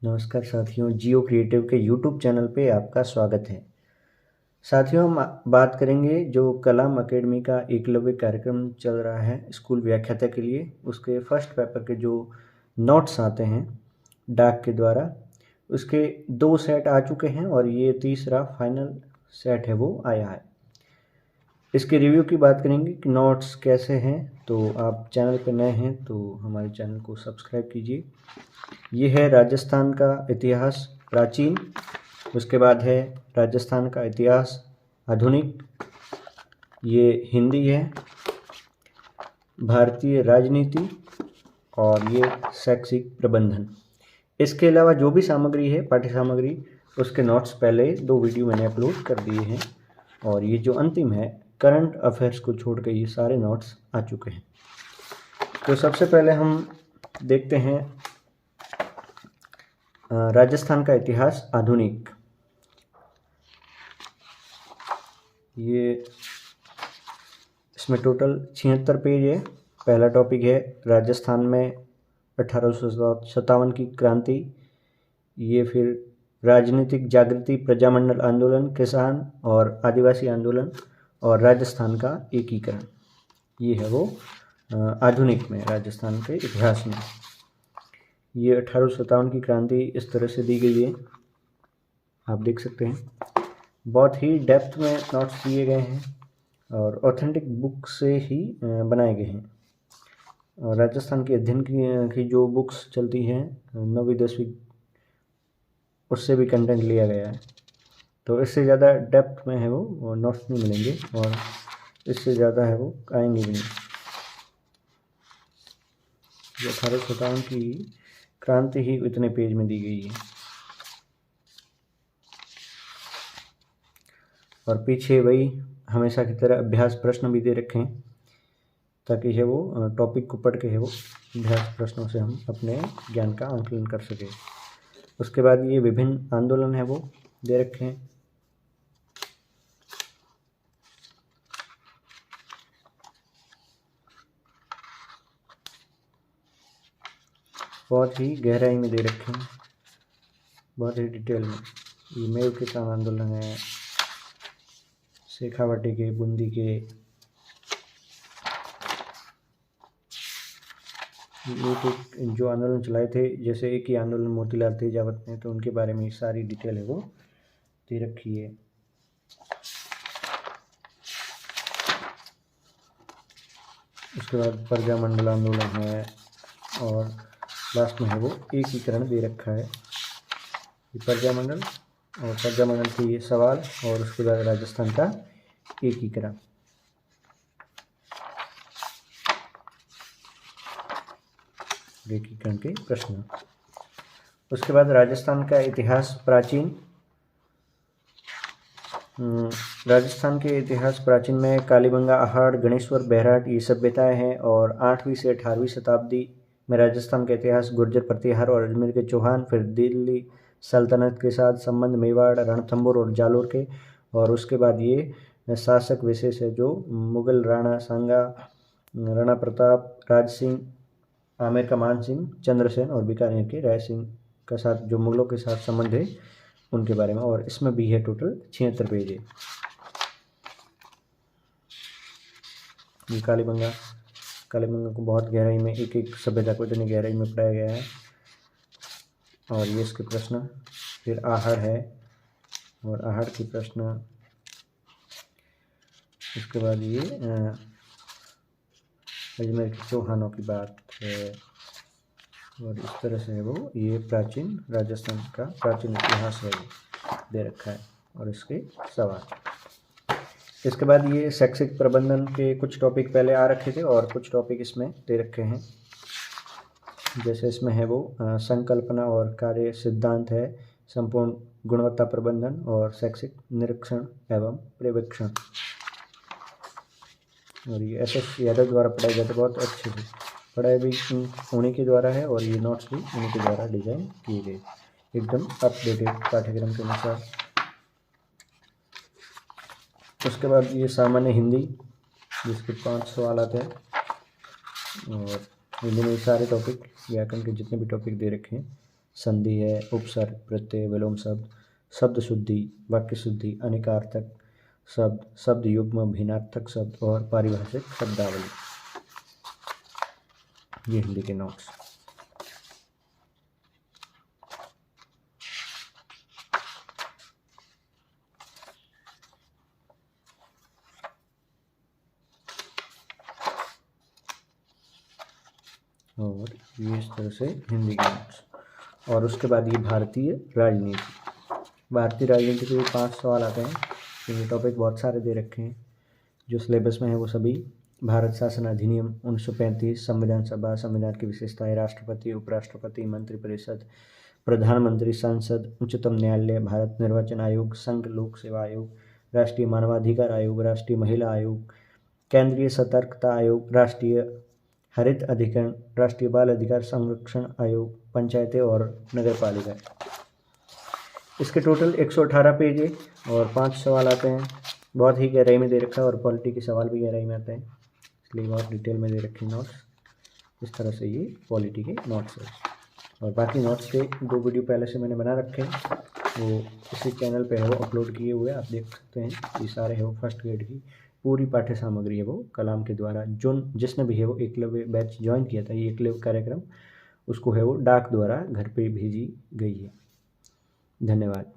नमस्कार साथियों, जियो क्रिएटिव के यूट्यूब चैनल पे आपका स्वागत है। साथियों, हम बात करेंगे जो कलाम एकेडमी का एकलव्य कार्यक्रम चल रहा है स्कूल व्याख्याता के लिए, उसके फर्स्ट पेपर के जो नोट्स आते हैं डाक के द्वारा, उसके 2 सेट आ चुके हैं और ये तीसरा फाइनल सेट है वो आया है। इसके रिव्यू की बात करेंगे कि नोट्स कैसे हैं। तो आप चैनल पर नए हैं तो हमारे चैनल को सब्सक्राइब कीजिए। ये है राजस्थान का इतिहास प्राचीन, उसके बाद है राजस्थान का इतिहास आधुनिक, ये हिंदी है, भारतीय राजनीति और ये शैक्षिक प्रबंधन। इसके अलावा जो भी सामग्री है पाठ्य सामग्री, उसके नोट्स पहले 2 वीडियो मैंने अपलोड कर दिए हैं और ये जो अंतिम है करंट अफेयर्स को छोड़ के ये सारे नोट्स आ चुके हैं। तो सबसे पहले हम देखते हैं राजस्थान का इतिहास आधुनिक। ये इसमें टोटल 76 पेज है। पहला टॉपिक है राजस्थान में 1857 की क्रांति। ये फिर राजनीतिक जागृति, प्रजामंडल आंदोलन, किसान और आदिवासी आंदोलन और राजस्थान का एकीकरण। ये है वो आधुनिक में राजस्थान के इतिहास में। ये 1857 की क्रांति इस तरह से दी गई है, आप देख सकते हैं। बहुत ही डेप्थ में नोट्स दिए गए हैं और ऑथेंटिक बुक से ही बनाए गए हैं। और राजस्थान के अध्ययन की जो बुक्स चलती हैं 9वीं 10वीं, उससे भी कंटेंट लिया गया है। तो इससे ज़्यादा डेप्थ में है वो नोट्स नहीं मिलेंगे और इससे ज़्यादा है वो आएंगे भी नहीं। जो 1857 की क्रांति ही इतने पेज में दी गई है और पीछे वही हमेशा की तरह अभ्यास प्रश्न भी दे रखे हैं ताकि है वो टॉपिक को पढ़ के है वो अभ्यास प्रश्नों से हम अपने ज्ञान का आंकलन कर सकें। उसके बाद ये विभिन्न आंदोलन है वो दे रखे हैं। बहुत ही गहराई में दे रखे हैं, बहुत ही डिटेल में। ये मेव किसान आंदोलन है, शेखावाटी के, बूंदी के, ये तो जो आंदोलन चलाए थे, जैसे एक ही आंदोलन मोतीलाल तेजावत ने, तो उनके बारे में सारी डिटेल है वो दे रखी है। उसके बाद प्रजामंडल आंदोलन है और लास्ट में है वो एकीकरण दे रखा है। प्रजामंडल और प्रजामंडल के ये सवाल और उसके बाद राजस्थान का एकीकरण। एकीकरण के प्रश्न। उसके बाद राजस्थान का इतिहास प्राचीन। राजस्थान के इतिहास प्राचीन में कालीबंगा, अहाड़, गणेश्वर, बेहराट ये सभ्यताएं हैं और 8वीं से 18वीं शताब्दी में राजस्थान का इतिहास गुर्जर, प्रतिहार और अजमेर के चौहान, फिर दिल्ली सल्तनत के साथ संबंध, मेवाड़, रणथंभौर और जालोर के, और उसके बाद ये शासक विशेष है जो मुगल राणा सांगा, राणा प्रताप, राज सिंह, आमेर का मान सिंह, चंद्रसेन और बीकानेर के राय सिंह का साथ जो मुगलों के साथ संबंध है उनके बारे में। और इसमें भी है टोटल 76 पेज है। ये कालीबंगा को बहुत गहराई में, एक एक सभ्यता को इतनी गहराई में पढ़ाया गया है और ये इसके प्रश्न। फिर आहड़ है और आहड़ के प्रश्न। उसके बाद ये अजमेर के चौहानों की बात है और इस तरह से है वो ये प्राचीन राजस्थान का प्राचीन इतिहास है वो दे रखा है और इसके सवाल। इसके बाद ये शैक्षिक प्रबंधन के कुछ टॉपिक पहले आ रखे थे और कुछ टॉपिक इसमें दे रखे हैं। जैसे इसमें है वो संकल्पना और कार्य सिद्धांत है, संपूर्ण गुणवत्ता प्रबंधन और शैक्षिक निरीक्षण एवं पर्यवेक्षण। और ये एस यादव द्वारा पढ़ाया जाता है, बहुत अच्छे से पढ़ाई भी उन्हीं के द्वारा है और ये नोट्स भी उन्हीं के द्वारा डिजाइन किए गए, एकदम अपडेटेड पाठ्यक्रम के अनुसार। उसके बाद ये सामान्य हिंदी, जिसके 5 सवाल आते हैं और हिंदी में सारे टॉपिक, व्याकरण के जितने भी टॉपिक दे रखे हैं संधि है, उपसर्ग, प्रत्यय, विलोम शब्द, शब्द शुद्धि, वाक्य शुद्धि, अनेकार्थक शब्द, शब्द युग्म, भिन्नार्थक शब्द और पारिभाषिक शब्दावली। ये हिंदी के नोट्स। और ये इस तरह से हिंदी के नोट्स। और उसके बाद ये भारतीय राजनीति। भारतीय राजनीति के 5 सवाल आते हैं। ये टॉपिक बहुत सारे दे रखे हैं। जो सिलेबस में है वो सभी: भारत शासन अधिनियम 1935, संविधान सभा, संविधान की विशेषताएं, राष्ट्रपति, उपराष्ट्रपति, मंत्रिपरिषद, प्रधानमंत्री, संसद, उच्चतम न्यायालय, भारत निर्वाचन आयोग, संघ लोक सेवा आयोग, राष्ट्रीय मानवाधिकार आयोग, राष्ट्रीय महिला आयोग, केंद्रीय सतर्कता आयोग, राष्ट्रीय हरित अधिकरण, राष्ट्रीय बाल अधिकार संरक्षण आयोग, पंचायतें और नगर पालिका। इसके टोटल 118 पेज है और 5 सवाल आते हैं। बहुत ही गहराई में दे रखा है और पॉलिटी के सवाल भी गहराई में आते हैं, इसलिए बहुत डिटेल में दे रखे नोट्स। इस तरह से ये पॉलिटी के नोट्स है। और बाकी नोट्स के 2 वीडियो पहले से मैंने बना रखे हैं, वो इसी चैनल पे है, वो अपलोड किए हुए आप देख सकते हैं। ये सारे है वो फर्स्ट ग्रेड की पूरी पाठ्य सामग्री है वो कलाम के द्वारा। जो जिसने भी है वो एकलव्य बैच ज्वाइन किया था, ये एकलव्य कार्यक्रम, उसको है वो डाक द्वारा घर पे भेजी गई है। धन्यवाद।